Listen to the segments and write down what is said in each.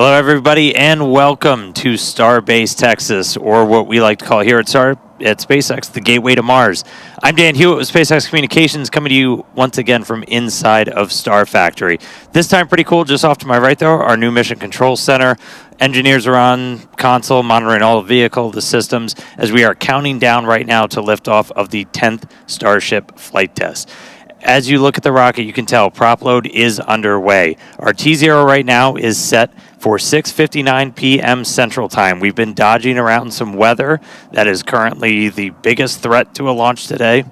Hello, everybody, and welcome to Starbase Texas, or what we like to call here at SpaceX, the gateway to Mars. I'm Dan Hewitt with SpaceX Communications, coming to you once again from inside of Star Factory. This time, pretty cool. Just off to my right, though, our new Mission Control Center. Engineers are on console, monitoring all the systems, as we are counting down right now to liftoff of the 10th Starship flight test. As you look at the rocket, you can tell prop load is underway. Our T0 right now is set for 6:59 p.m. Central Time. We've been dodging around some weather that is currently the biggest threat to a launch today,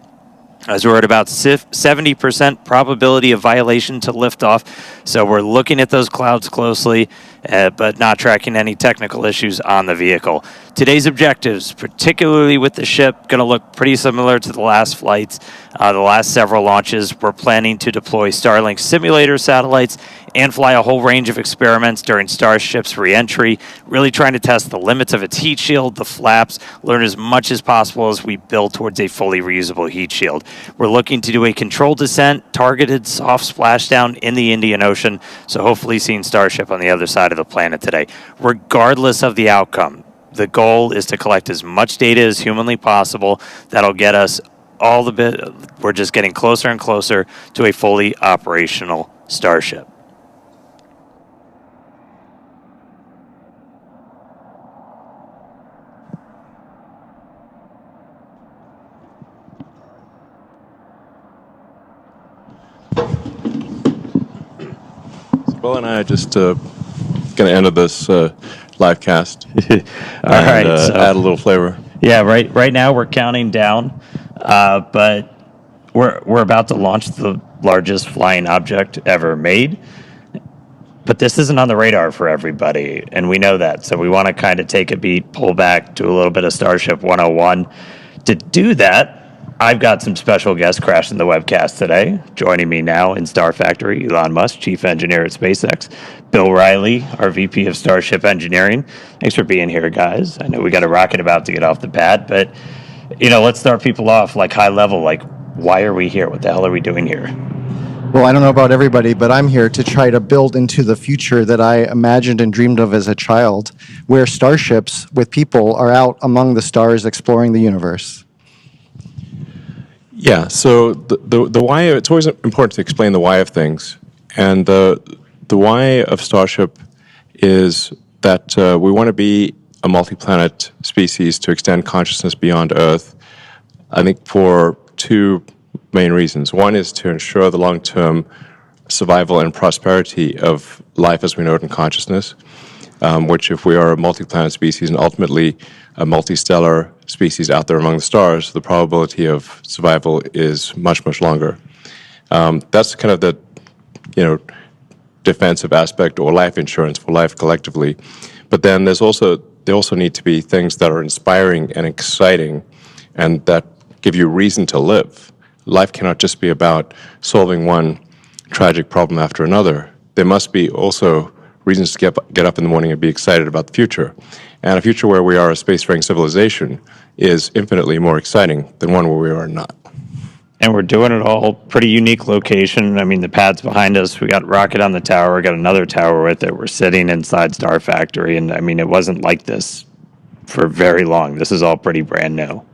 as we're at about 70% probability of violation to liftoff. So we're looking at those clouds closely, but not tracking any technical issues on the vehicle. Today's objectives, particularly with the ship, going to look pretty similar to the last flights, the last several launches. We're planning to deploy Starlink simulator satellites and fly a whole range of experiments during Starship's re-entry, really trying to test the limits of its heat shield, the flaps, learn as much as possible as we build towards a fully reusable heat shield. We're looking to do a controlled descent, targeted soft splashdown in the Indian Ocean, so hopefully seeing Starship on the other side of the planet today. Regardless of the outcome, the goal is to collect as much data as humanly possible. That'll get us we're just getting closer and closer to a fully operational Starship. Bill and I are just going to end this live cast. All right, so add a little flavor. Yeah, right now we're counting down, but we're about to launch the largest flying object ever made. But this isn't on the radar for everybody, and we know that. So we want to kind of take a beat, pull back, do a little bit of Starship 101. To do that, I've got some special guests crashing the webcast today. Joining me now in Star Factory, Elon Musk, Chief Engineer at SpaceX, Bill Riley, our VP of Starship Engineering. Thanks for being here, guys. I know we got a rocket about to get off the pad, but let's start people off like high level. Like, why are we here? What the hell are we doing here? Well, I don't know about everybody, but I'm here to try to build into the future that I imagined and dreamed of as a child, where starships with people are out among the stars exploring the universe. Yeah, so the why, it's always important to explain the why of things. And the why of Starship is that we want to be a multi-planet species to extend consciousness beyond Earth, I think for two main reasons. One is to ensure the long-term survival and prosperity of life as we know it in consciousness, which if we are a multi-planet species and ultimately a multi-stellar species out there among the stars, the probability of survival is much, much longer. That's kind of the, defensive aspect or life insurance for life collectively. But then there also need to be things that are inspiring and exciting and that give you reason to live. Life cannot just be about solving one tragic problem after another. There must be also reasons to get up in the morning and be excited about the future. And a future where we are a spacefaring civilization is infinitely more exciting than one where we are not. And we're doing it all pretty unique location. I mean, the pad's behind us. We got rocket on the tower. We got another tower with it. We're sitting inside Star Factory. And I mean, it wasn't like this for very long. This is all pretty brand new.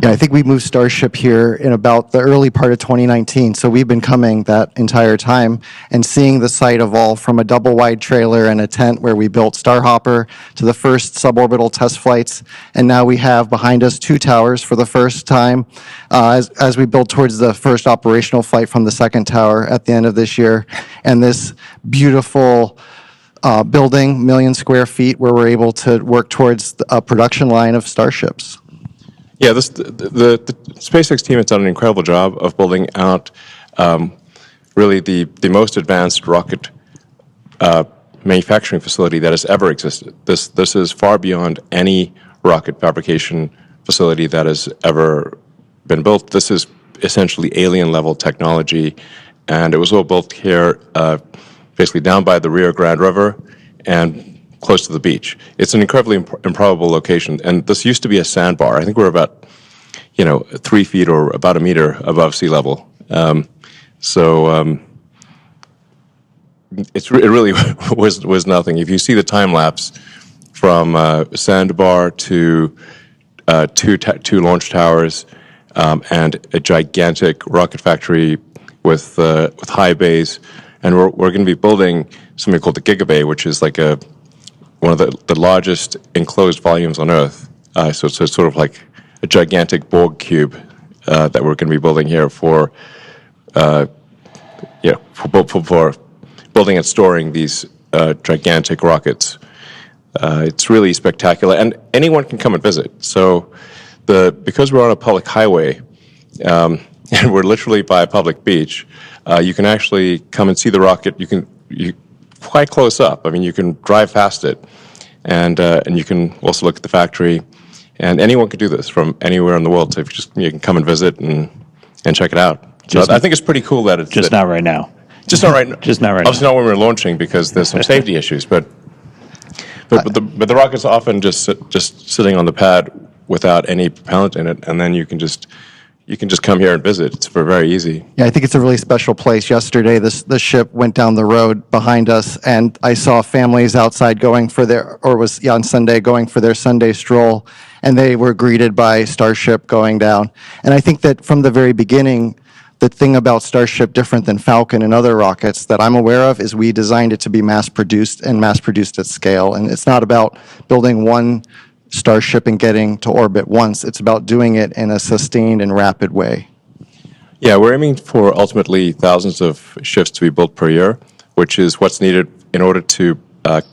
Yeah, I think we moved Starship here in about the early part of 2019. So we've been coming that entire time and seeing the site evolve from a double-wide trailer and a tent where we built Starhopper to the first suborbital test flights. And now we have behind us two towers for the first time as we build towards the first operational flight from the second tower at the end of this year. And this beautiful building, 1,000,000 square feet, where we're able to work towards a production line of Starships. Yeah, the SpaceX team has done an incredible job of building out really the most advanced rocket manufacturing facility that has ever existed. This is far beyond any rocket fabrication facility that has ever been built. This is essentially alien-level technology, and it was all built here basically down by the Rio Grande River and close to the beach. It's an incredibly improbable location, and this used to be a sandbar. I think we're about, 3 feet or about a meter above sea level. it really was nothing. If you see the time lapse from Sandbar to two launch towers and a gigantic rocket factory with high bays, and we're going to be building something called the Gigabay, which is like one of the largest enclosed volumes on Earth. So it's sort of like a gigantic Borg cube that we're going to be building here for building and storing these gigantic rockets. It's really spectacular, and anyone can come and visit. So because we're on a public highway, and we're literally by a public beach, you can actually come and see the rocket. You quite close up. I mean, you can drive past it, and you can also look at the factory. And anyone can do this from anywhere in the world. So you can come and visit and check it out. So I think it's pretty cool that it's Just not right now. Just not right now. Just not right now. Obviously not when we're launching because there's some safety issues. But the rocket's often just sitting on the pad without any propellant in it, and then you can just come here and visit. It's very easy. Yeah, I think it's a really special place. Yesterday, the ship went down the road behind us, and I saw families outside on Sunday going for their Sunday stroll, and they were greeted by Starship going down. And I think that from the very beginning, the thing about Starship different than Falcon and other rockets that I'm aware of is we designed it to be mass-produced at scale. And it's not about building one Starship and getting to orbit once. It's about doing it in a sustained and rapid way. Yeah, we're aiming for ultimately thousands of ships to be built per year, which is what's needed in order to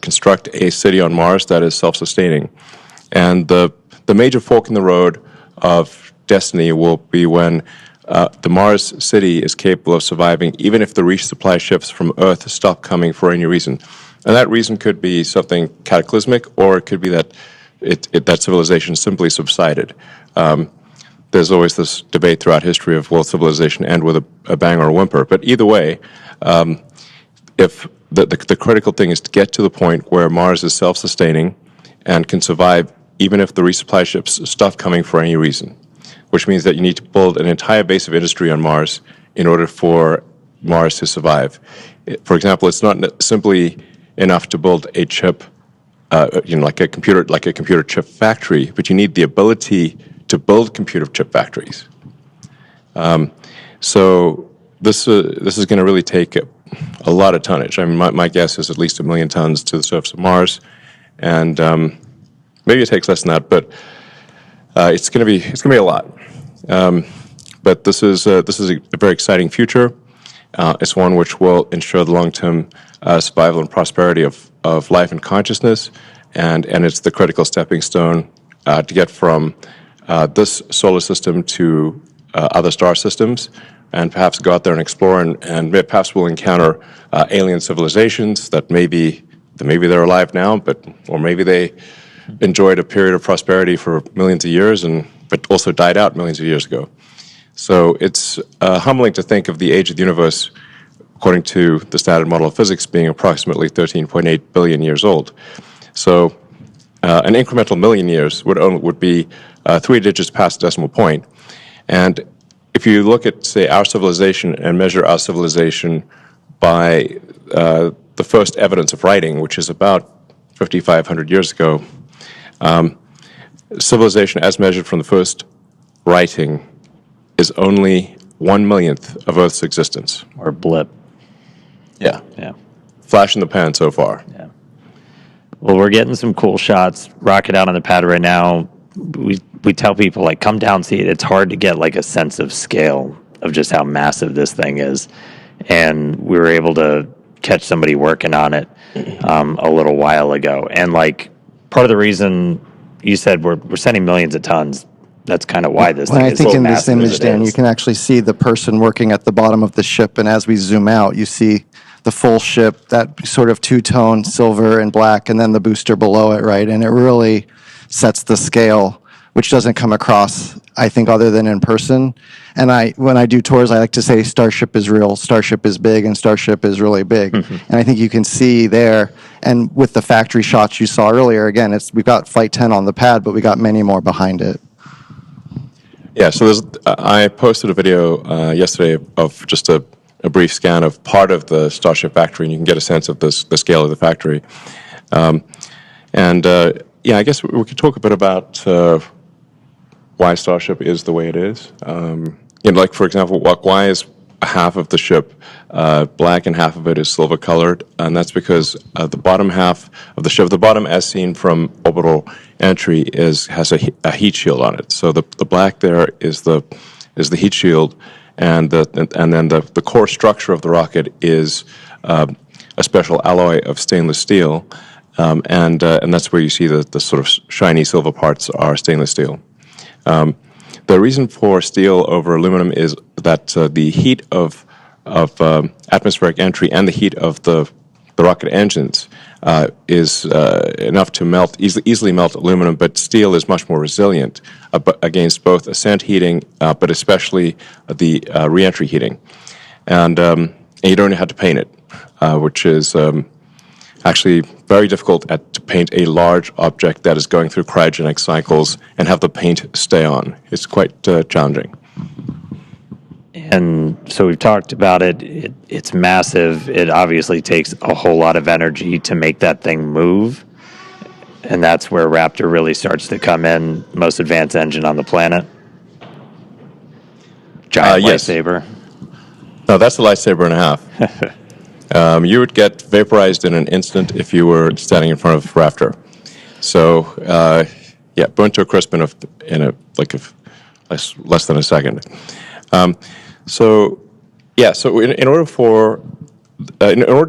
construct a city on Mars that is self-sustaining. And the major fork in the road of destiny will be when the Mars city is capable of surviving, even if the resupply ships from Earth stop coming for any reason. And that reason could be something cataclysmic, or it could be that that civilization simply subsided. There's always this debate throughout history of will civilization end with a bang or a whimper. But either way, if the critical thing is to get to the point where Mars is self-sustaining and can survive even if the resupply ships stop coming for any reason, which means that you need to build an entire base of industry on Mars in order for Mars to survive. For example, it's not simply enough to build a chip, like a computer chip factory, but you need the ability to build computer chip factories. So this is going to really take a lot of tonnage. I mean, my guess is at least 1 million tons to the surface of Mars, and maybe it takes less than that, but it's going to be a lot. But this is a very exciting future. It's one which will ensure the long-term survival and prosperity of life and consciousness, and it's the critical stepping stone to get from this solar system to other star systems, and perhaps go out there and explore, and perhaps we'll encounter alien civilizations that maybe they're alive now, or maybe they enjoyed a period of prosperity for millions of years, but also died out millions of years ago. So it's humbling to think of the age of the universe, according to the standard model of physics, being approximately 13.8 billion years old. So an incremental million years would be 3 digits past the decimal point. And if you look at, say, our civilization and measure our civilization by the first evidence of writing, which is about 5,500 years ago, civilization as measured from the first writing is only 1/1,000,000th of Earth's existence. Or blip. Yeah. Yeah. Flash in the pan so far. Yeah. Well, we're getting some cool shots. Rocket out on the pad right now. We tell people, like, come down, see it. It's hard to get, like, a sense of scale of just how massive this thing is. And we were able to catch somebody working on it a little while ago. And, like, part of the reason you said we're sending millions of tons, that's kind of why this thing is so massive. I think in this image, Dan, you can actually see the person working at the bottom of the ship, and as we zoom out, you see the full ship, that sort of two-tone silver and black, and then the booster below it, right? And it really sets the scale, which doesn't come across, I think, other than in person. And when I do tours, I like to say Starship is real, Starship is big, and Starship is really big. Mm-hmm. And I think you can see there, and with the factory shots you saw earlier, again, we've got Flight 10 on the pad, but we got many more behind it. Yeah, so I posted a video yesterday of just a a brief scan of part of the Starship factory, and you can get a sense of the scale of the factory. Yeah, I guess we could talk a bit about why Starship is the way it is. Like, for example, why is half of the ship black and half of it is silver colored? And that's because the bottom half of the ship, the bottom as seen from orbital entry, has a heat shield on it. So the black there is the heat shield, and then the core structure of the rocket is a special alloy of stainless steel, and that's where you see the sort of shiny silver parts are stainless steel. The reason for steel over aluminum is that the heat of atmospheric entry and the heat of the rocket engines is enough to easily melt aluminum, but steel is much more resilient against both ascent heating, but especially the reentry heating. And you don't have to paint it, which is actually very difficult to paint a large object that is going through cryogenic cycles and have the paint stay on. It's quite challenging. And so we've talked about it. It's massive. It obviously takes a whole lot of energy to make that thing move. And that's where Raptor really starts to come in, most advanced engine on the planet. Giant yes. lightsaber. No, that's a lightsaber and a half. You would get vaporized in an instant if you were standing in front of Raptor. So, burnt to a crisp in less than a second. So in order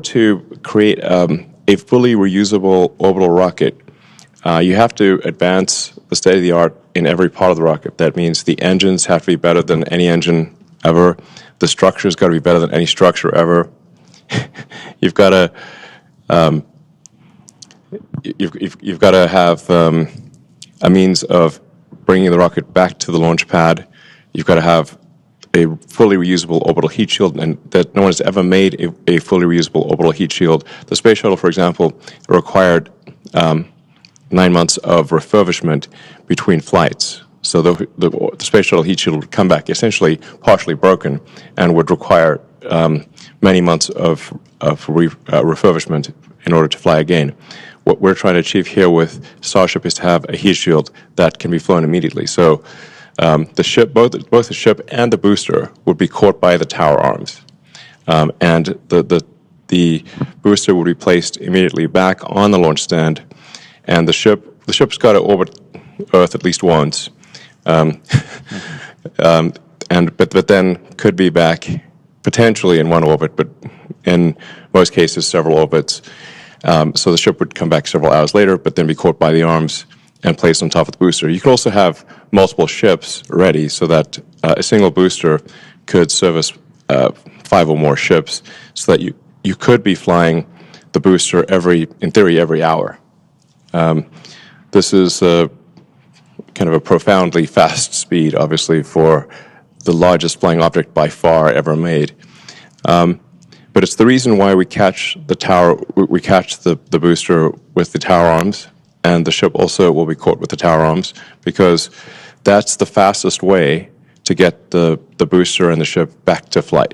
to create a fully reusable orbital rocket, you have to advance the state of the art in every part of the rocket. That means the engines have to be better than any engine ever. The structure's got to be better than any structure ever. You've got to have a means of bringing the rocket back to the launch pad. You've got to have a fully reusable orbital heat shield, and that no one has ever made a fully reusable orbital heat shield. The space shuttle, for example, required 9 months of refurbishment between flights. So the space shuttle heat shield would come back essentially partially broken and would require many months of refurbishment in order to fly again. What we're trying to achieve here with Starship is to have a heat shield that can be flown immediately. So the ship, both the ship and the booster, would be caught by the tower arms, and the booster would be placed immediately back on the launch stand, and the ship's got to orbit Earth at least once, but then could be back potentially in one orbit, but in most cases several orbits. So the ship would come back several hours later, but then be caught by the arms and placed on top of the booster. You could also have multiple ships ready so that a single booster could service 5 or more ships, so that you could be flying the booster in theory every hour. This is kind of a profoundly fast speed, obviously, for the largest flying object by far ever made. But it's the reason why we catch the booster with the tower arms, and the ship also will be caught with the tower arms, because that's the fastest way to get the booster and the ship back to flight.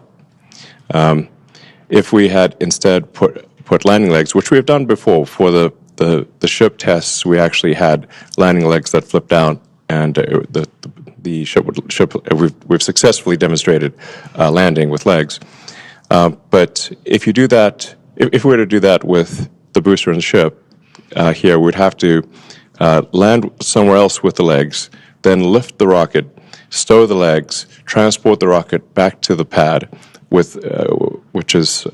If we had instead put landing legs, which we have done before for the ship tests, we actually had landing legs that flipped out, and the ship we've successfully demonstrated landing with legs. But if you do that, if we were to do that with the booster and the ship, here we'd have to land somewhere else with the legs, then lift the rocket, stow the legs, transport the rocket back to the pad, which is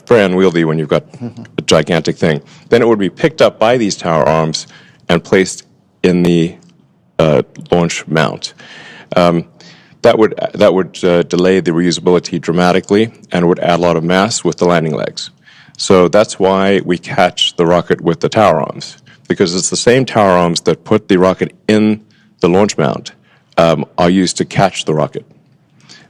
very unwieldy when you've got a gigantic thing. Then it would be picked up by these tower arms and placed in the launch mount. That would delay the reusability dramatically and would add a lot of mass with the landing legs. So that's why we catch the rocket with the tower arms, because it's the same tower arms that put the rocket in the launch mount are used to catch the rocket.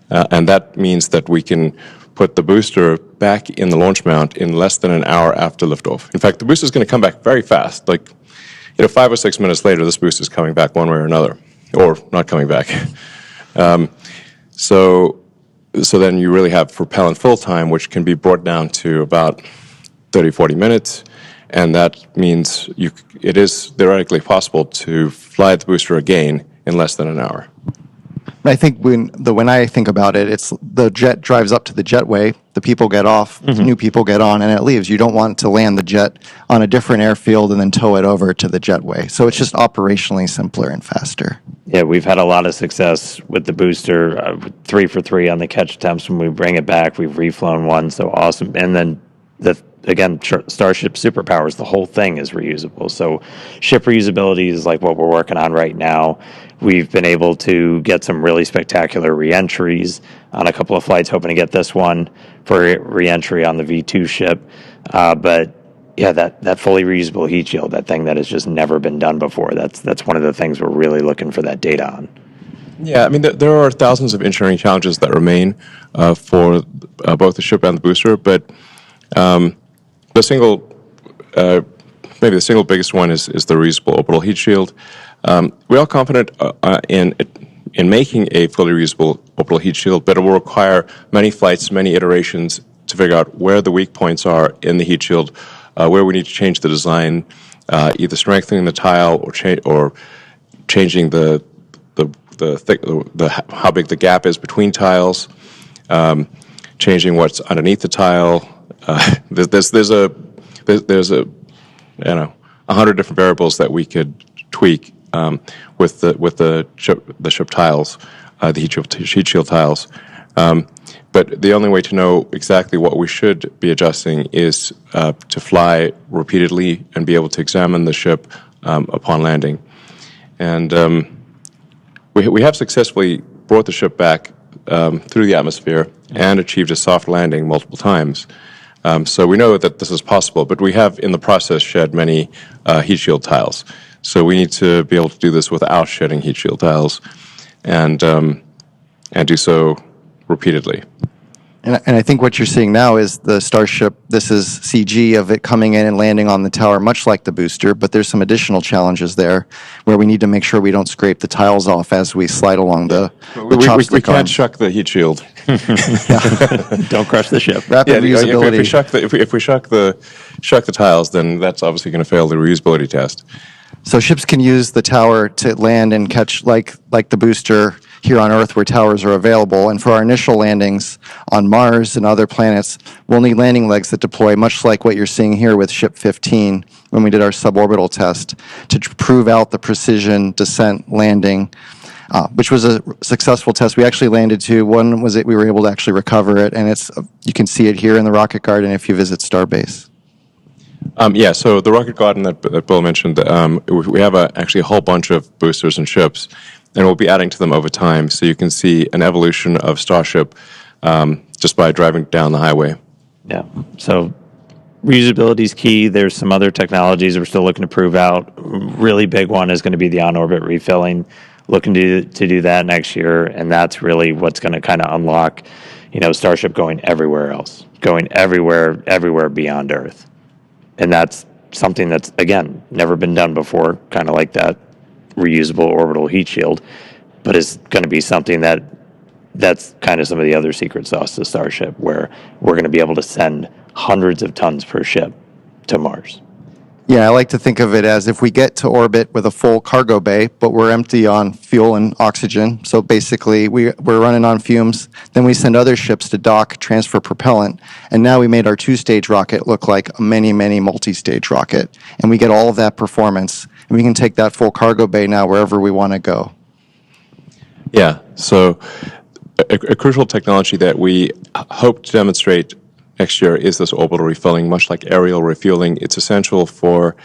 And that means that we can put the booster back in the launch mount in less than an hour after liftoff. In fact, the booster is going to come back very fast. 5 or 6 minutes later, this booster is coming back one way or another, or not coming back. So so then you really have propellant fill time, which can be brought down to about 30, 40 minutes. And that means it is theoretically possible to fly the booster again in less than an hour. I think when I think about it, it's the jet drives up to the jetway, the people get off, new people get on, and it leaves. You don't want to land the jet on a different airfield and then tow it over to the jetway. So it's just operationally simpler and faster. Yeah, we've had a lot of success with the booster, 3 for 3 on the catch attempts. When we bring it back, we've reflown one, so awesome. And then again, Starship superpowers, the whole thing is reusable. So ship reusability is like what we're working on right now. We've been able to get some really spectacular reentries on a couple of flights, hoping to get this one for reentry on the V2 ship. But yeah, that fully reusable heat shield, that thing that has just never been done before, that's one of the things we're really looking for that data on. Yeah, I mean, there are thousands of engineering challenges that remain for both the ship and the booster, but maybe the single biggest one is the reusable orbital heat shield. We are confident in making a fully reusable orbital heat shield, but it will require many flights, many iterations to figure out where the weak points are in the heat shield, where we need to change the design, either strengthening the tile or changing how big the gap is between tiles, changing what's underneath the tile. There's 100 different variables that we could tweak with the ship tiles, the heat shield tiles. But the only way to know exactly what we should be adjusting is to fly repeatedly and be able to examine the ship upon landing. And we have successfully brought the ship back through the atmosphere and achieved a soft landing multiple times. So we know that this is possible, but we have in the process shed many heat shield tiles. So we need to be able to do this without shedding heat shield tiles and do so repeatedly. And I think what you're seeing now is the Starship. This is CG of it coming in and landing on the tower, much like the booster, but there's some additional challenges there where we need to make sure we don't scrape the tiles off as we slide along the chopstick we can't arm. shuck the heat shield. Don't crush the ship. Rapid reusability. If we shuck the tiles, then that's obviously going to fail the reusability test. So ships can use the tower to land and catch, like the booster here on Earth where towers are available. And for our initial landings on Mars and other planets, we'll need landing legs that deploy much like what you're seeing here with Ship 15 when we did our suborbital test to prove out the precision descent landing, which was a successful test. We actually landed two. One was we were able to actually recover it, and you can see it here in the Rocket Garden if you visit Starbase. So the Rocket Garden that Bill mentioned, we have actually a whole bunch of boosters and ships, and we'll be adding to them over time. So you can see an evolution of Starship just by driving down the highway. Yeah. So reusability is key. There's some other technologies we're still looking to prove out. Really big one is going to be the on-orbit refilling. Looking to do that next year, and that's really what's going to kind of unlock, Starship going everywhere else, going everywhere beyond Earth. And that's something that's, again, never been done before, kind of like that reusable orbital heat shield, but it's going to be something that's kind of some of the other secret sauce to Starship, where we're going to be able to send hundreds of tons per ship to Mars. Yeah, I like to think of it as if we get to orbit with a full cargo bay, but we're empty on fuel and oxygen. So basically, we're running on fumes. Then we send other ships to dock, transfer propellant, and now we made our two-stage rocket look like a many, many multi-stage rocket. And we get all of that performance, and we can take that full cargo bay now wherever we want to go. Yeah, so a crucial technology that we hope to demonstrate next year is this orbital refilling, much like aerial refueling. It's essential for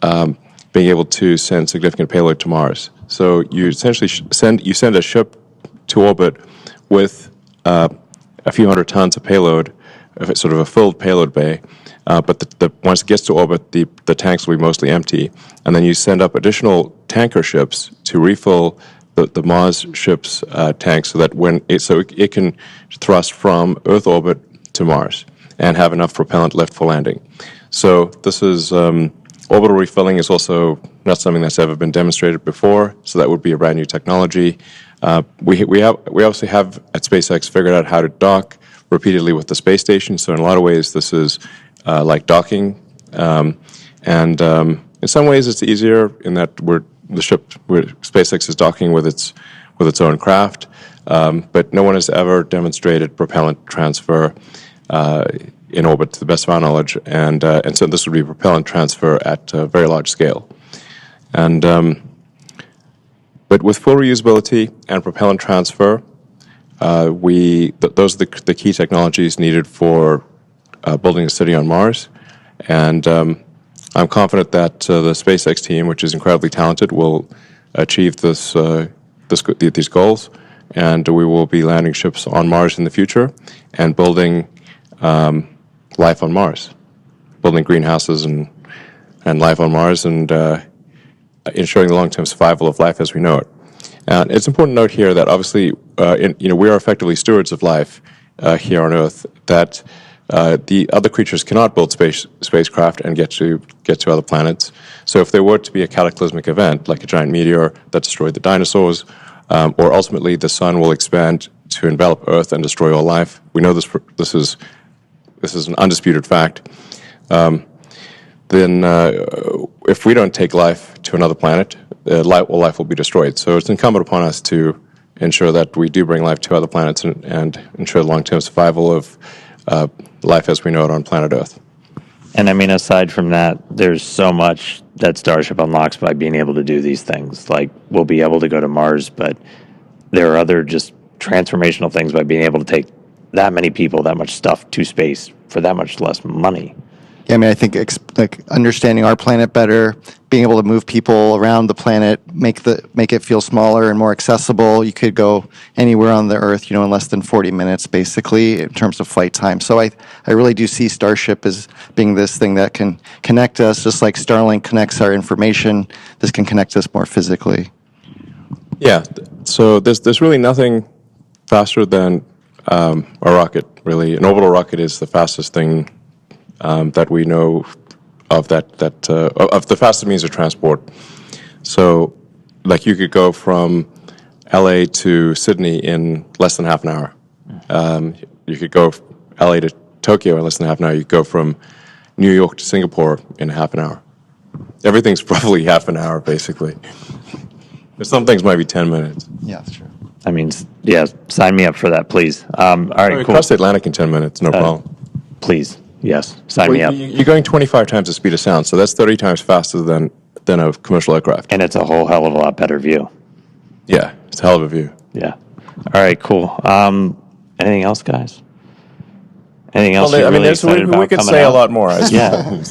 being able to send significant payload to Mars. So you essentially send a ship to orbit with a few hundred tons of payload, sort of a filled payload bay. But once it gets to orbit, the tanks will be mostly empty, and then you send up additional tanker ships to refill the Mars ship's tanks, so that it can thrust from Earth orbit to Mars and have enough propellant left for landing. So this is orbital refilling is also not something that's ever been demonstrated before, so that would be a brand new technology. We obviously have at SpaceX figured out how to dock repeatedly with the space station. So in a lot of ways, this is like docking, and in some ways it's easier in that SpaceX is docking with its own craft, but no one has ever demonstrated propellant transfer in orbit, to the best of our knowledge, and so this would be propellant transfer at a very large scale, and but with full reusability and propellant transfer, those are the key technologies needed for building a city on Mars, and I'm confident that the SpaceX team, which is incredibly talented, will achieve these goals, and we will be landing ships on Mars in the future and building life on Mars, building greenhouses and life on Mars, and ensuring the long-term survival of life as we know it. And it's important to note here that obviously, we are effectively stewards of life here on Earth. That the other creatures cannot build spacecraft and get to other planets. So if there were to be a cataclysmic event, like a giant meteor that destroyed the dinosaurs, or ultimately the sun will expand to envelop Earth and destroy all life, we know this is an undisputed fact. Then if we don't take life to another planet, life will be destroyed. So it's incumbent upon us to ensure that we do bring life to other planets and ensure the long-term survival of life as we know it on planet Earth. And I mean, aside from that, there's so much that Starship unlocks by being able to do these things. Like, we'll be able to go to Mars, but there are other just transformational things by being able to take that many people, that much stuff to space for that much less money. Yeah, I mean, I think like understanding our planet better, being able to move people around the planet, make it feel smaller and more accessible. You could go anywhere on the Earth, in less than 40 minutes, basically, in terms of flight time. So I really do see Starship as being this thing that can connect us, just like Starlink connects our information. This can connect us more physically. Yeah. So there's really nothing faster than a rocket. Really, an orbital rocket is the fastest thing that we know of of the fastest means of transport. So, like, you could go from LA to Sydney in less than half an hour. You could go LA to Tokyo in less than half an hour. You could go from New York to Singapore in half an hour. Everything's probably half an hour, basically. Some things might be 10 minutes. Yeah, that's true. I mean, yeah, sign me up for that, please. All right, cool. Across the Atlantic in 10 minutes, no problem. Please, yes, sign me up. You're going 25 times the speed of sound, so that's 30 times faster than a commercial aircraft. And it's a whole hell of a lot better view. Yeah, it's a hell of a view. Yeah. All right, cool. Anything else, guys? Anything else you're really excited about we could coming say out? a lot more. Yeah.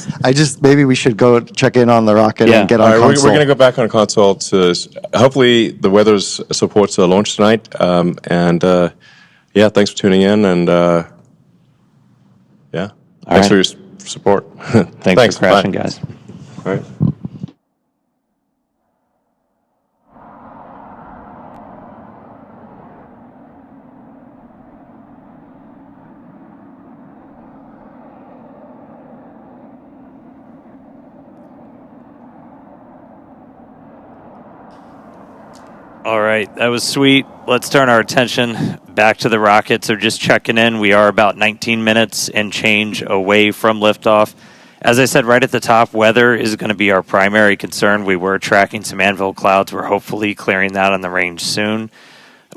Maybe we should go check in on the rocket and get on All right, console. we're going to go back on console to hopefully the weather supports a launch tonight. Thanks for tuning in, and thanks for your support. Thanks for crashing, guys. All right. All right, that was sweet. Let's turn our attention back to the rocket. So just checking in, we are about 19 minutes and change away from liftoff. As I said right at the top, weather is going to be our primary concern. We were tracking some anvil clouds. We're hopefully clearing that on the range soon.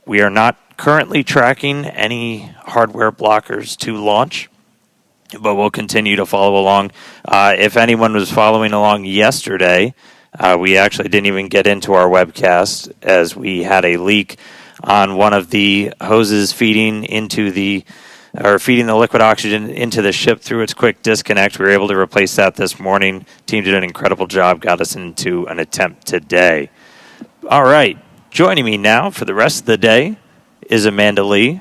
We are not currently tracking any hardware blockers to launch, but we'll continue to follow along. If anyone was following along yesterday, we actually didn't even get into our webcast as we had a leak on one of the hoses feeding the liquid oxygen into the ship through its quick disconnect. We were able to replace that this morning. Team did an incredible job, got us into an attempt today. All right, joining me now for the rest of the day is Amanda Lee.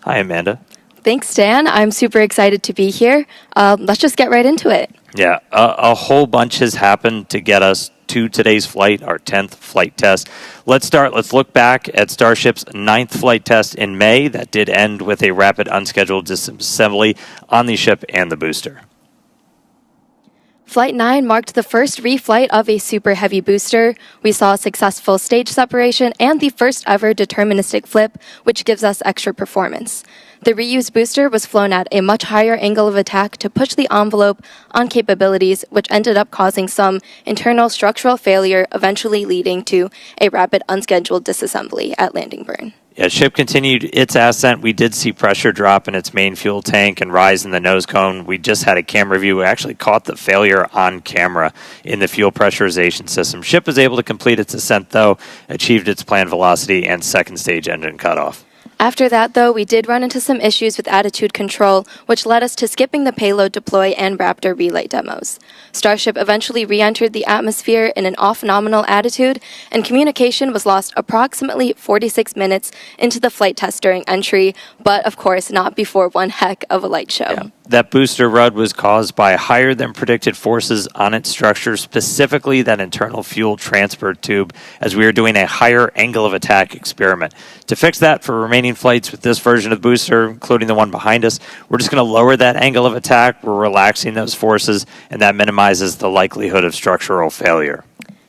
Hi, Amanda. Thanks, Dan. I'm super excited to be here. Let's just get right into it. Yeah, a whole bunch has happened to get us to today's flight, our 10th flight test. Let's look back at Starship's 9th flight test in May. That did end with a rapid unscheduled disassembly on the ship and the booster. Flight 9 marked the first reflight of a super heavy booster. We saw successful stage separation and the first ever deterministic flip, which gives us extra performance. The reused booster was flown at a much higher angle of attack to push the envelope on capabilities, which ended up causing some internal structural failure, eventually leading to a rapid unscheduled disassembly at landing burn. Yeah, ship continued its ascent. We did see pressure drop in its main fuel tank and rise in the nose cone. We just had a camera view. We actually caught the failure on camera in the fuel pressurization system. Ship was able to complete its ascent, though, achieved its planned velocity and second stage engine cutoff. After that, though, we did run into some issues with attitude control, which led us to skipping the payload deploy and Raptor relay demos. Starship eventually re-entered the atmosphere in an off-nominal attitude, and communication was lost approximately 46 minutes into the flight test during entry, but of course not before one heck of a light show. Yeah. That booster rud was caused by higher than predicted forces on its structure, specifically that internal fuel transfer tube, as we were doing a higher angle of attack experiment. To fix that for remaining flights with this version of the booster, including the one behind us, we're just going to lower that angle of attack. We're relaxing those forces, and that minimizes the likelihood of structural failure.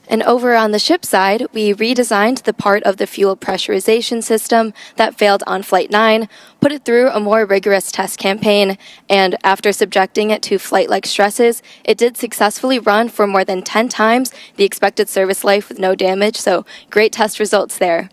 And over on the ship side, we redesigned the part of the fuel pressurization system that failed on Flight 9, put it through a more rigorous test campaign, and after subjecting it to flight-like stresses, it did successfully run for more than 10 times the expected service life with no damage, so great test results there.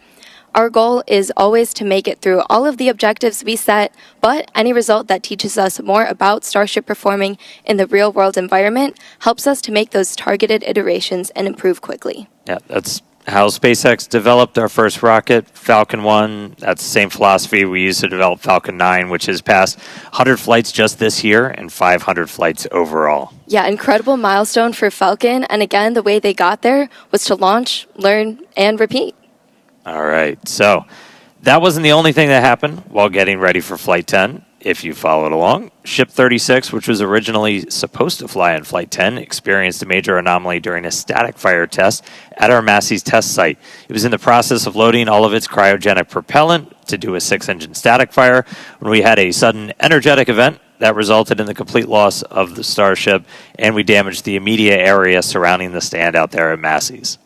Our goal is always to make it through all of the objectives we set, but any result that teaches us more about Starship performing in the real-world environment helps us to make those targeted iterations and improve quickly. Yeah, that's how SpaceX developed our first rocket, Falcon 1. That's the same philosophy we used to develop Falcon 9, which has passed 100 flights just this year and 500 flights overall. Yeah, incredible milestone for Falcon, and again, the way they got there was to launch, learn, and repeat. All right, so that wasn't the only thing that happened while getting ready for Flight 10. If you followed along, Ship 36, which was originally supposed to fly on Flight 10, experienced a major anomaly during a static fire test at our Massey's test site. It was in the process of loading all of its cryogenic propellant to do a 6-engine static fire when we had a sudden energetic event that resulted in the complete loss of the Starship, and we damaged the immediate area surrounding the stand out there at Massey's.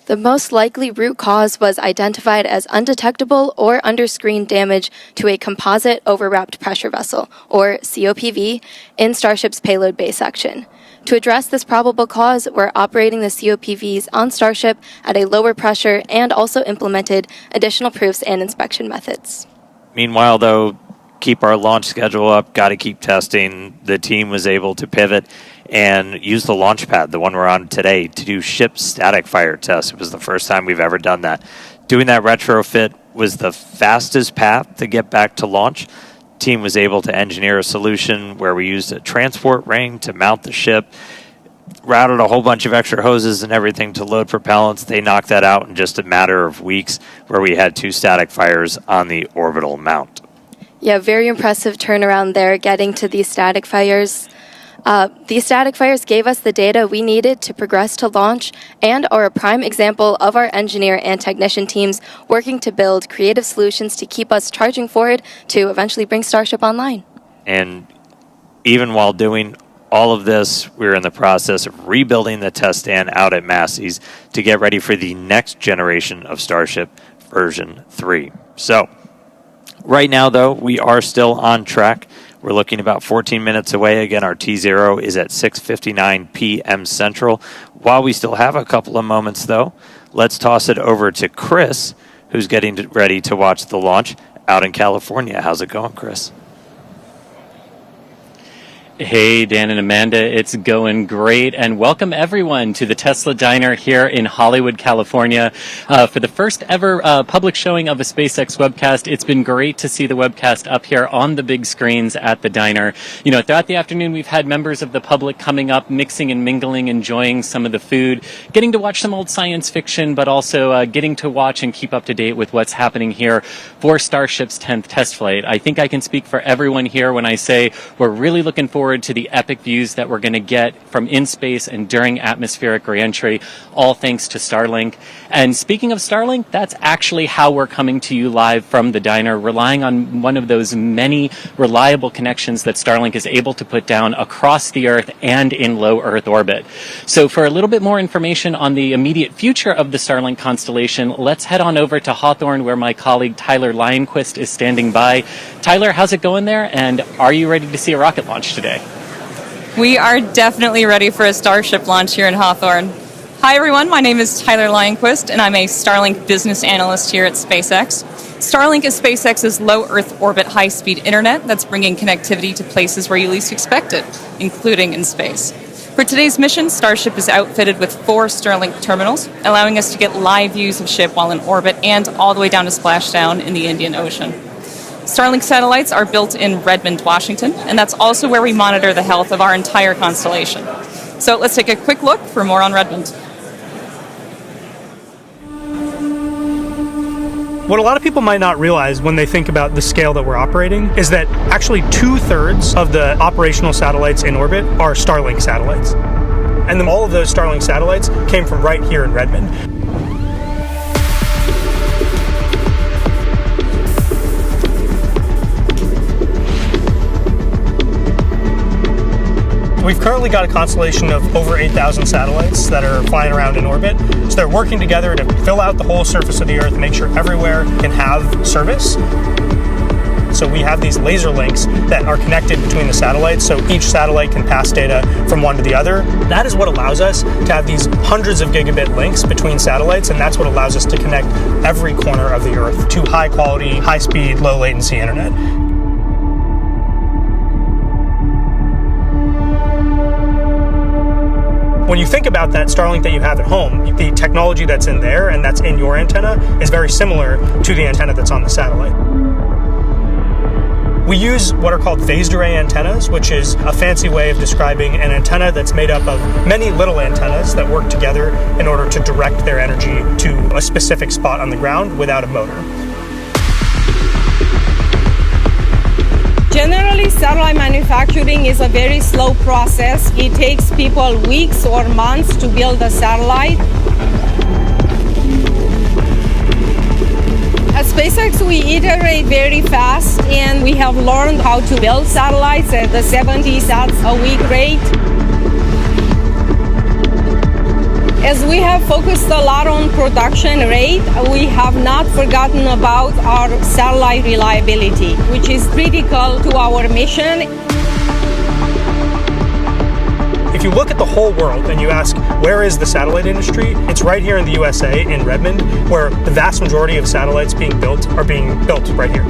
The most likely root cause was identified as undetectable or under-screen damage to a composite overwrapped pressure vessel, or COPV, in Starship's payload bay section. To address this probable cause, we're operating the COPVs on Starship at a lower pressure and also implemented additional proofs and inspection methods. Meanwhile, though, keep our launch schedule up, got to keep testing. The team was able to pivot and use the launch pad, the one we're on today, to do ship static fire tests. It was the first time we've ever done that. Doing that retrofit was the fastest path to get back to launch. Team was able to engineer a solution where we used a transport ring to mount the ship, routed a whole bunch of extra hoses and everything to load propellants. They knocked that out in just a matter of weeks, where we had 2 static fires on the orbital mount. Yeah, very impressive turnaround there, getting to these static fires. These static fires gave us the data we needed to progress to launch and are a prime example of our engineer and technician teams working to build creative solutions to keep us charging forward to eventually bring Starship online. And even while doing all of this, we're in the process of rebuilding the test stand out at Massey's to get ready for the next generation of Starship version 3. So right now, though, we are still on track. We're looking about 14 minutes away. Again, our T0 is at 6:59 p.m. Central. While we still have a couple of moments, though, let's toss it over to Chris, who's getting ready to watch the launch out in California. How's it going, Chris? Hey, Dan and Amanda, it's going great, and welcome everyone to the Tesla Diner here in Hollywood, California. For the first ever public showing of a SpaceX webcast, it's been great to see the webcast up here on the big screens at the diner. You know, throughout the afternoon, we've had members of the public coming up, mixing and mingling, enjoying some of the food, getting to watch some old science fiction, but also getting to watch and keep up to date with what's happening here for Starship's 10th test flight. I think I can speak for everyone here when I say we're really looking forward forward to the epic views that we're going to get from in space and during atmospheric reentry, all thanks to Starlink. And speaking of Starlink, that's actually how we're coming to you live from the diner, relying on one of those many reliable connections that Starlink is able to put down across the Earth and in low Earth orbit. So for a little bit more information on the immediate future of the Starlink constellation, let's head on over to Hawthorne, where my colleague Tyler Lionquist is standing by. Tyler, how's it going there? And are you ready to see a rocket launch today? We are definitely ready for a Starship launch here in Hawthorne. Hi everyone, my name is Tyler Lionquist and I'm a Starlink business analyst here at SpaceX. Starlink is SpaceX's low Earth orbit high-speed internet that's bringing connectivity to places where you least expect it, including in space. For today's mission, Starship is outfitted with 4 Starlink terminals, allowing us to get live views of ship while in orbit and all the way down to splashdown in the Indian Ocean. Starlink satellites are built in Redmond, Washington, and that's also where we monitor the health of our entire constellation. So let's take a quick look for more on Redmond. What a lot of people might not realize when they think about the scale that we're operating is that actually 2/3 of the operational satellites in orbit are Starlink satellites. And then all of those Starlink satellites came from right here in Redmond. We've currently got a constellation of over 8,000 satellites that are flying around in orbit. So they're working together to fill out the whole surface of the Earth, make sure everywhere can have service. So we have these laser links that are connected between the satellites, so each satellite can pass data from one to the other. That is what allows us to have these hundreds of gigabit links between satellites, and that's what allows us to connect every corner of the Earth to high quality, high speed, low latency internet. When you think about that Starlink that you have at home, the technology that's in there and that's in your antenna is very similar to the antenna that's on the satellite. We use what are called phased array antennas, which is a fancy way of describing an antenna that's made up of many little antennas that work together in order to direct their energy to a specific spot on the ground without a motor. Generally, satellite manufacturing is a very slow process. It takes people weeks or months to build a satellite. At SpaceX, we iterate very fast, and we have learned how to build satellites at the 70 sats a week rate. As we have focused a lot on production rate, we have not forgotten about our satellite reliability, which is critical to our mission. If you look at the whole world and you ask, where is the satellite industry? It's right here in the USA, in Redmond, where the vast majority of satellites being built are being built right here.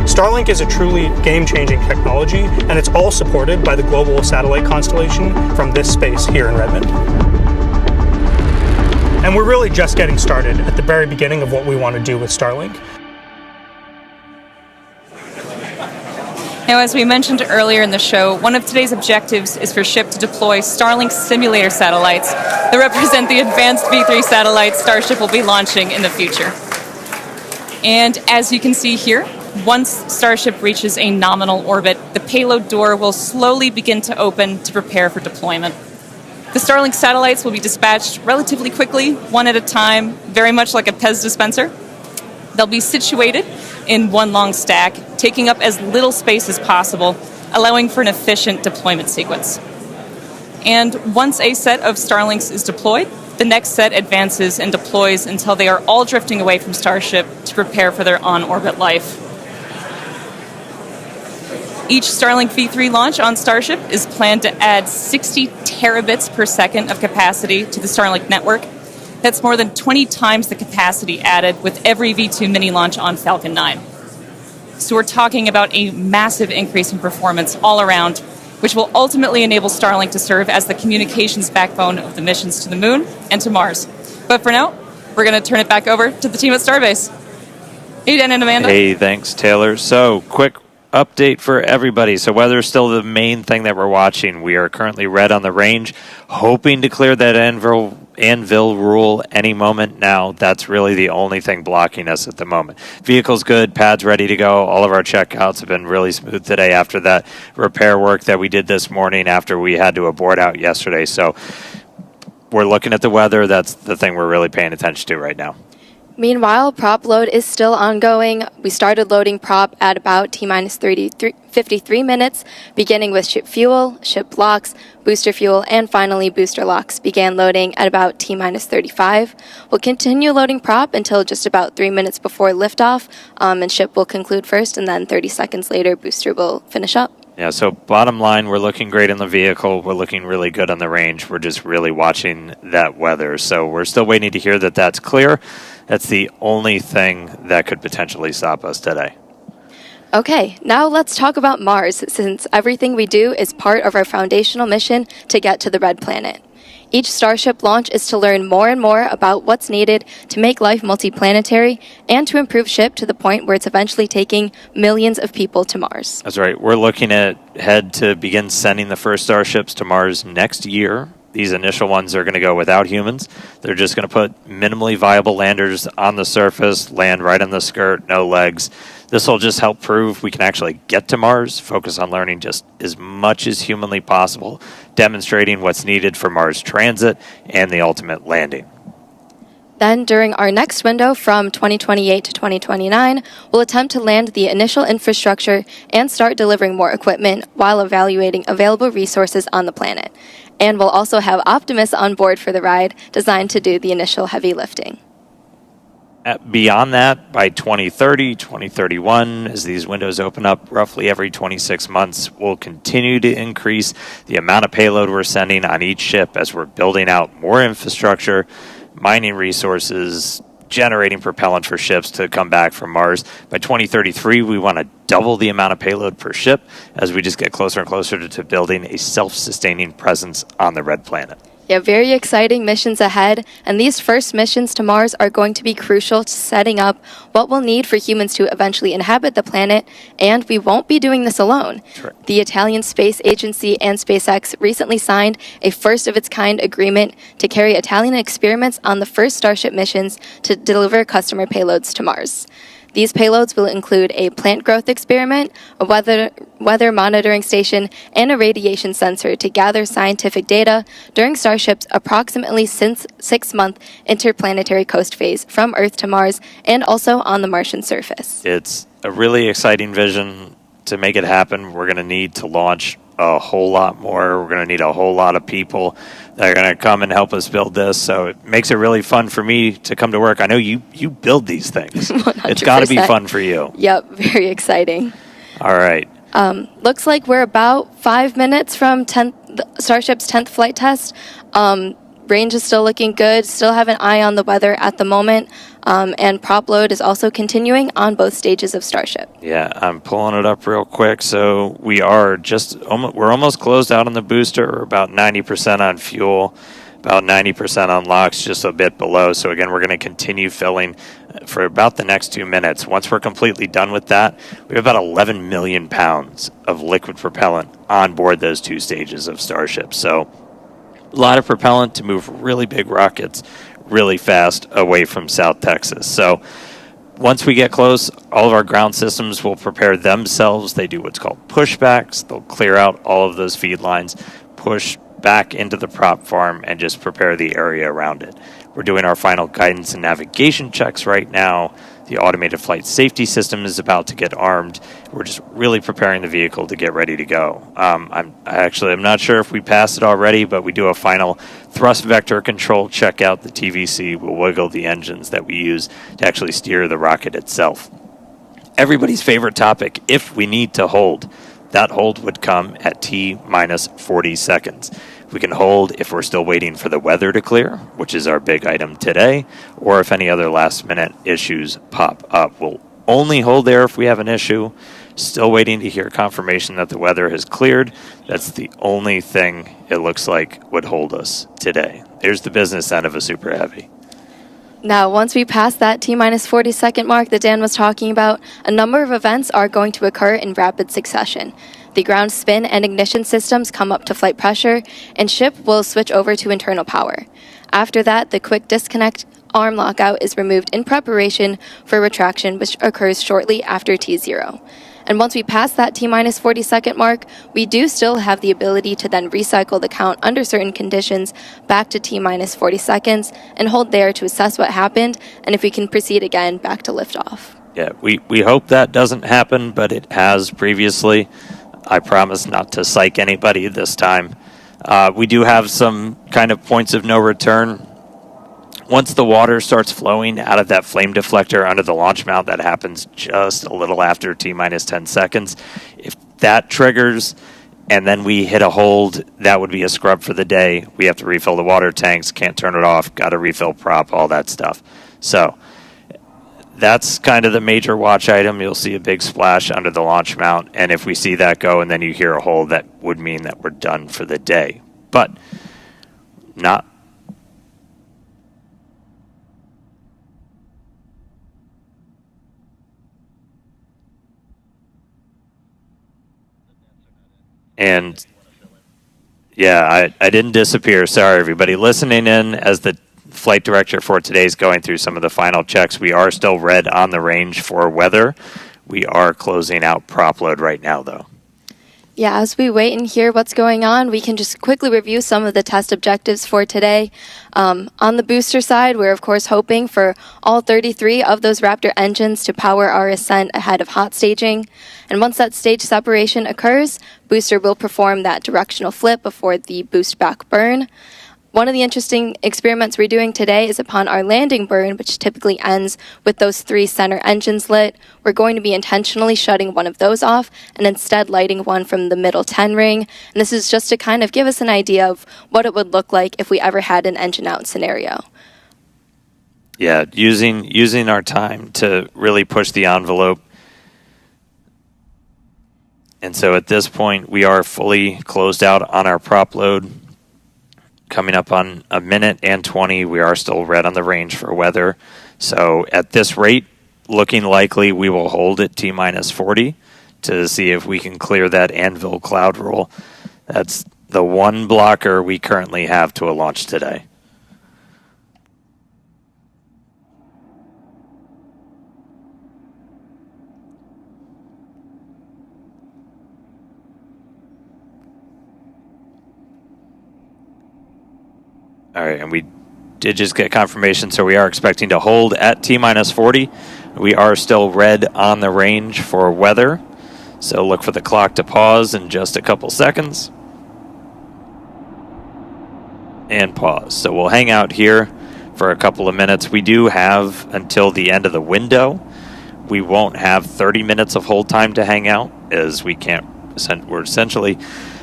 Starlink is a truly game-changing technology, and it's all supported by the global satellite constellation from this space here in Redmond. And we're really just getting started at the very beginning of what we want to do with Starlink. Now, as we mentioned earlier in the show, one of today's objectives is for SHIP to deploy Starlink simulator satellites that represent the advanced V3 satellites Starship will be launching in the future. And as you can see here, once Starship reaches a nominal orbit, the payload door will slowly begin to open to prepare for deployment. The Starlink satellites will be dispatched relatively quickly, one at a time, very much like a Pez dispenser. They'll be situated in one long stack, taking up as little space as possible, allowing for an efficient deployment sequence. And once a set of Starlinks is deployed, the next set advances and deploys until they are all drifting away from Starship to prepare for their on-orbit life. Each Starlink V3 launch on Starship is planned to add 60 terabits per second of capacity to the Starlink network. That's more than 20 times the capacity added with every V2 mini launch on Falcon 9. So we're talking about a massive increase in performance all around, which will ultimately enable Starlink to serve as the communications backbone of the missions to the Moon and to Mars. But for now, we're going to turn it back over to the team at Starbase. Hey, Dan and Amanda. Hey, thanks, Taylor. So, quick update for everybody. So weather is still the main thing that we're watching. We are currently red on the range, hoping to clear that anvil rule any moment now. That's really the only thing blocking us at the moment. Vehicle's good, pads ready to go. All of our checkouts have been really smooth today after that repair work that we did this morning after we had to abort out yesterday. So we're looking at the weather. That's the thing we're really paying attention to right now. Meanwhile, prop load is still ongoing. We started loading prop at about T-minus 53 minutes, beginning with ship fuel, ship blocks, booster fuel, and finally booster locks began loading at about T-minus 35. We'll continue loading prop until just about 3 minutes before liftoff, and ship will conclude first, and then 30 seconds later, booster will finish up. Yeah, so bottom line, we're looking great in the vehicle. We're looking really good on the range. We're just really watching that weather. So we're still waiting to hear that that's clear. That's the only thing that could potentially stop us today. Okay, now let's talk about Mars, since everything we do is part of our foundational mission to get to the red planet. Each Starship launch is to learn more and more about what's needed to make life multiplanetary and to improve ship to the point where it's eventually taking millions of people to Mars. That's right. We're looking ahead to begin sending the first Starships to Mars next year. These initial ones are going to go without humans. They're just going to put minimally viable landers on the surface, land right on the skirt, no legs. This will just help prove we can actually get to Mars, focus on learning just as much as humanly possible, demonstrating what's needed for Mars transit and the ultimate landing. Then, during our next window from 2028 to 2029, we'll attempt to land the initial infrastructure and start delivering more equipment while evaluating available resources on the planet. And we'll also have Optimus on board for the ride, designed to do the initial heavy lifting. Beyond that, by 2030, 2031, as these windows open up roughly every 26 months, we'll continue to increase the amount of payload we're sending on each ship as we're building out more infrastructure, mining resources, generating propellant for ships to come back from Mars. By 2033, we want to double the amount of payload per ship as we just get closer and closer to building a self-sustaining presence on the red planet. Yeah, very exciting missions ahead, and these first missions to Mars are going to be crucial to setting up what we'll need for humans to eventually inhabit the planet, and we won't be doing this alone. Sure. The Italian Space Agency and SpaceX recently signed a first-of-its-kind agreement to carry Italian experiments on the first Starship missions to deliver customer payloads to Mars. These payloads will include a plant growth experiment, a weather monitoring station, and a radiation sensor to gather scientific data during Starship's approximately 6-month interplanetary coast phase from Earth to Mars and also on the Martian surface. It's a really exciting vision. To make it happen, we're going to need to launch a whole lot more. We're going to need a whole lot of people that are going to come and help us build this. So it makes it really fun for me to come to work. I know you build these things. 100%. It's got to be fun for you. Yep, very exciting. All right. Looks like we're about 5 minutes from Starship's 10th flight test. Range is still looking good. Still have an eye on the weather at the moment. And prop load is also continuing on both stages of Starship. Yeah, I'm pulling it up real quick. So we're almost closed out on the booster. We're about 90% on fuel, about 90% on locks, just a bit below. So again, we're going to continue filling for about the next 2 minutes. Once we're completely done with that, we have about 11 million pounds of liquid propellant on board those 2 stages of Starship. So a lot of propellant to move really big rockets really fast away from South Texas. So once we get close, all of our ground systems will prepare themselves. They do what's called pushbacks. They'll clear out all of those feed lines, push back into the prop farm, and just prepare the area around it. We're doing our final guidance and navigation checks right now. The automated flight safety system is about to get armed. We're just really preparing the vehicle to get ready to go. I'm not sure if we passed it already, but we do a final thrust vector control checkout. The TVC will wiggle the engines that we use to actually steer the rocket itself. Everybody's favorite topic, if we need to hold. That hold would come at T-minus 40 seconds. We can hold if we're still waiting for the weather to clear, which is our big item today, or if any other last-minute issues pop up. We'll only hold there if we have an issue. Still waiting to hear confirmation that the weather has cleared. That's the only thing it looks like would hold us today. There's the business end of a Super Heavy. Now, once we pass that T-minus 40-second mark that Dan was talking about, a number of events are going to occur in rapid succession. The ground spin and ignition systems come up to flight pressure, and ship will switch over to internal power. After that, the quick disconnect arm lockout is removed in preparation for retraction, which occurs shortly after T0. And once we pass that T-minus 40-second mark, we do still have the ability to then recycle the count under certain conditions back to T-minus 40 seconds and hold there to assess what happened, and if we can proceed again back to liftoff. Yeah, we hope that doesn't happen, but it has previously. I promise not to psych anybody this time. We do have some kind of points of no return. Once the water starts flowing out of that flame deflector under the launch mount, that happens just a little after T-minus 10 seconds. If that triggers and then we hit a hold, that would be a scrub for the day. We have to refill the water tanks, can't turn it off, got to refill prop, all that stuff. So that's kind of the major watch item. You'll see a big splash under the launch mount, and if we see that go and then you hear a hold, that would mean that we're done for the day. But not. And yeah, I didn't disappear. Sorry, everybody. Listening in as the flight director for today is going through some of the final checks. We are still red on the range for weather. We are closing out prop load right now, though. Yeah, as we wait and hear what's going on, we can just quickly review some of the test objectives for today. On the booster side, we're of course hoping for all 33 of those Raptor engines to power our ascent ahead of hot staging. And once that stage separation occurs, booster will perform that directional flip before the boost back burn. One of the interesting experiments we're doing today is upon our landing burn, which typically ends with those 3 center engines lit. We're going to be intentionally shutting one of those off and instead lighting one from the middle 10 ring. And this is just to kind of give us an idea of what it would look like if we ever had an engine out scenario. Yeah, using our time to really push the envelope. And so at this point, we are fully closed out on our prop load. Coming up on a minute and 20, we are still red on the range for weather. So at this rate, looking likely we will hold at T-minus 40 to see if we can clear that anvil cloud roll. That's the one blocker we currently have to a launch today. All right, and we did just get confirmation, so we are expecting to hold at T-minus 40. We are still red on the range for weather, so look for the clock to pause in just a couple seconds. And pause. So we'll hang out here for a couple of minutes. We do have until the end of the window. We won't have 30 minutes of hold time to hang out, as we're essentially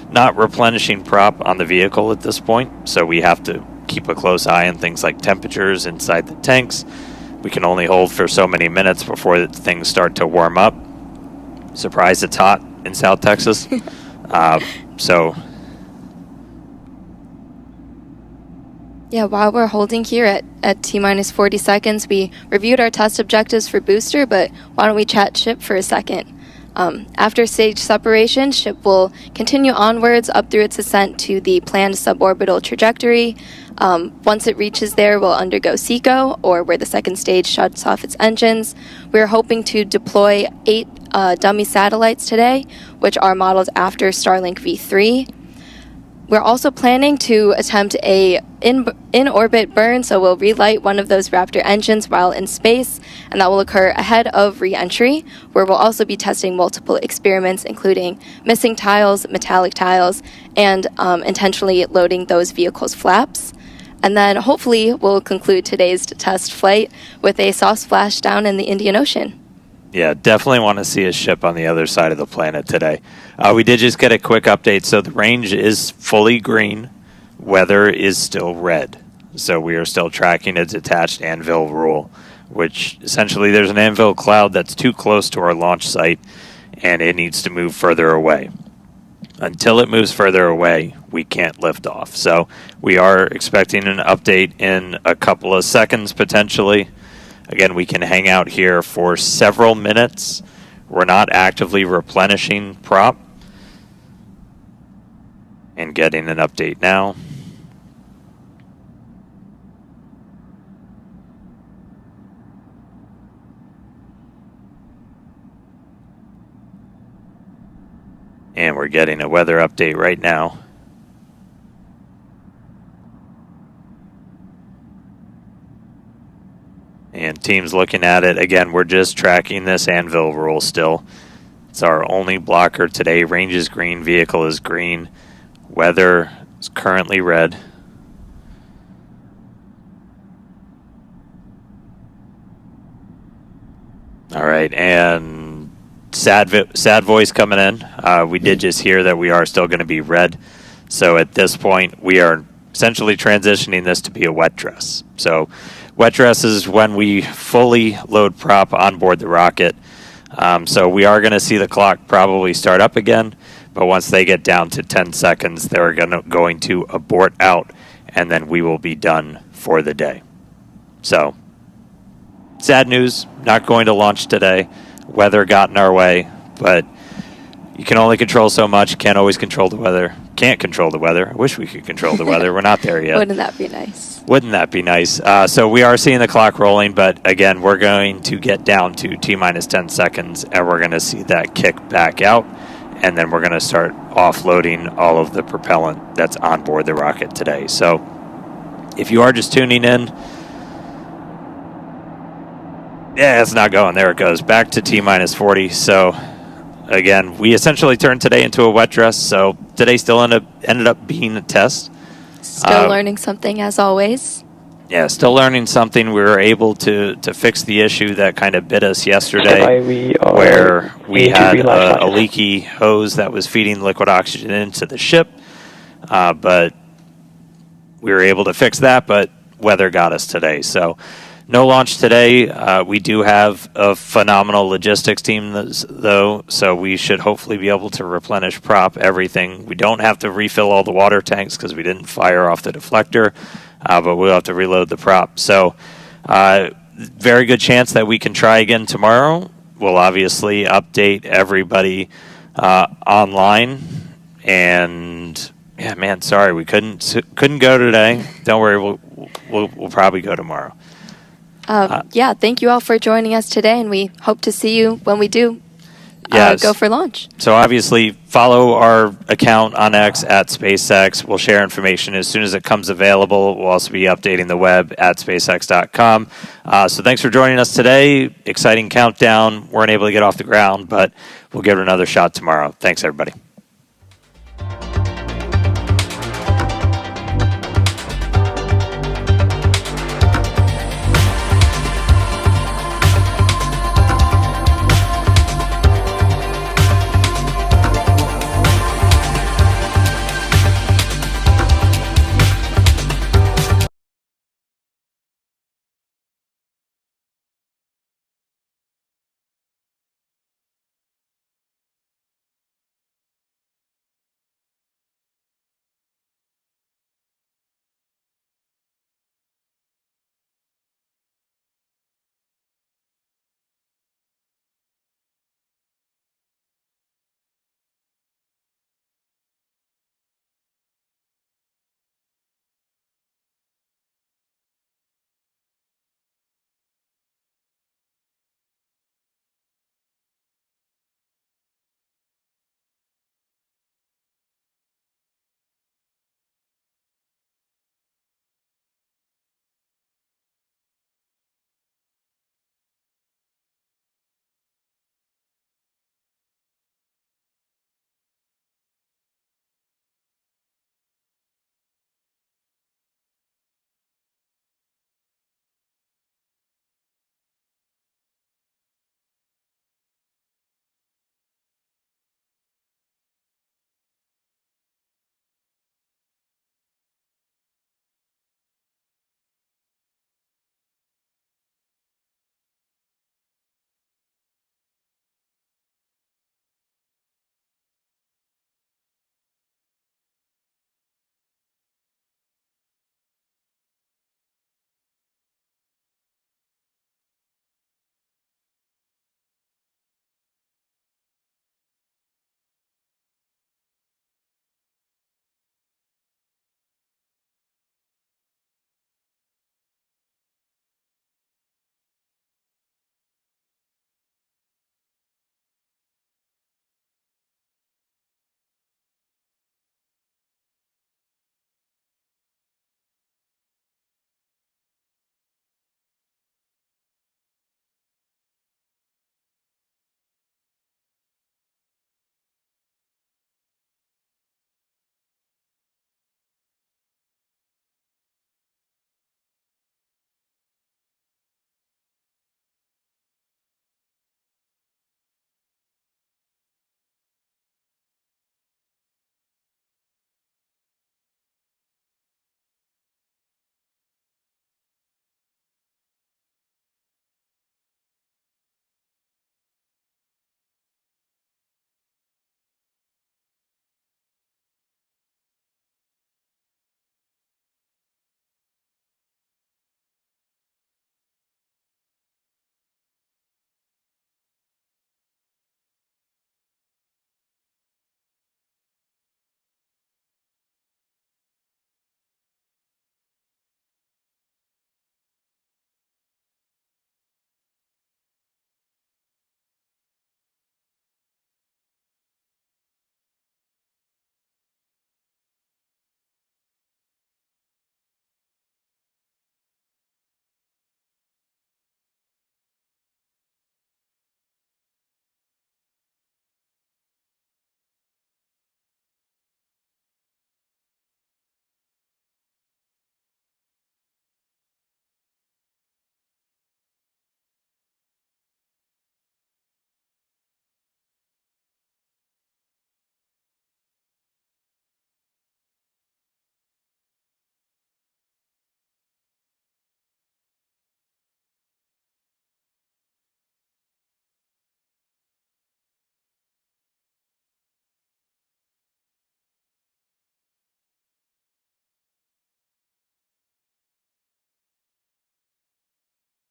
not replenishing prop on the vehicle at this point, so we have to keep a close eye on things like temperatures inside the tanks. We can only hold for so many minutes before things start to warm up. Surprised it's hot in South Texas. So yeah, while we're holding here at T-minus 40 seconds, we reviewed our test objectives for booster, but why don't we chat ship for a second? After stage separation, ship will continue onwards up through its ascent to the planned suborbital trajectory. Once it reaches there, we'll undergo SECO, or where the second stage shuts off its engines. We're hoping to deploy 8 dummy satellites today, which are modeled after Starlink V3. We're also planning to attempt a in-orbit burn, so we'll relight one of those Raptor engines while in space, and that will occur ahead of re-entry, where we'll also be testing multiple experiments, including missing tiles, metallic tiles, and intentionally loading those vehicles' flaps. And then hopefully we'll conclude today's test flight with a soft splash down in the Indian Ocean. yeah, definitely want to see a ship on the other side of the planet today. We did just get a quick update. So the range is fully green. Weather is still red. So we are still tracking a detached anvil rule, which essentially there's an anvil cloud that's too close to our launch site, and it needs to move further away. until it moves further away, we can't lift off. So we are expecting an update in a couple of seconds potentially. Again, we can hang out here for several minutes. We're not actively replenishing prop. And getting an update now. And we're getting a weather update right now. And team's looking at it. Again, we're just tracking this anvil rule still. It's our only blocker today. Range is green, vehicle is green. Weather is currently red. All right, and sad voice coming in. We did just hear that we are still going to be red. So at this point, we are essentially transitioning this to be a wet dress. So wet dress is when we fully load prop on board the rocket. So we are going to see the clock probably start up again. But once they get down to 10 seconds, they're going to abort out, and then we will be done for the day. So, sad news, not going to launch today. Weather got in our way, but you can only control so much. Can't always control the weather. Can't control the weather. I wish we could control the weather. We're not there yet. Wouldn't that be nice? Wouldn't that be nice? So we are seeing the clock rolling, but again, we're going to get down to T-minus 10 seconds, and we're going to see that kick back out. And then we're going to start offloading all of the propellant that's on board the rocket today. So if you are just tuning in, yeah, it's not going. There it goes. Back to T-minus 40. So again, we essentially turned today into a wet dress. So today still ended up being a test. Still learning something as always. Yeah, still learning something. We were able to fix the issue that kind of bit us yesterday, where we had a leaky hose that was feeding liquid oxygen into the ship. But we were able to fix that, but weather got us today. So no launch today. We do have a phenomenal logistics team, though, so we should hopefully be able to replenish prop, everything. We don't have to refill all the water tanks because we didn't fire off the deflector. But we'll have to reload the prop. So very good chance that we can try again tomorrow. We'll obviously update everybody online. And, yeah, man, sorry, we couldn't go today. Don't worry, we'll probably go tomorrow. Yeah, thank you all for joining us today, and we hope to see you when we do go for launch. So obviously follow our account on X at SpaceX. We'll share information as soon as it comes available. We'll also be updating the web at spacex.com. So thanks for joining us today. Exciting countdown. Weren't able to get off the ground, but we'll give it another shot tomorrow. Thanks, everybody.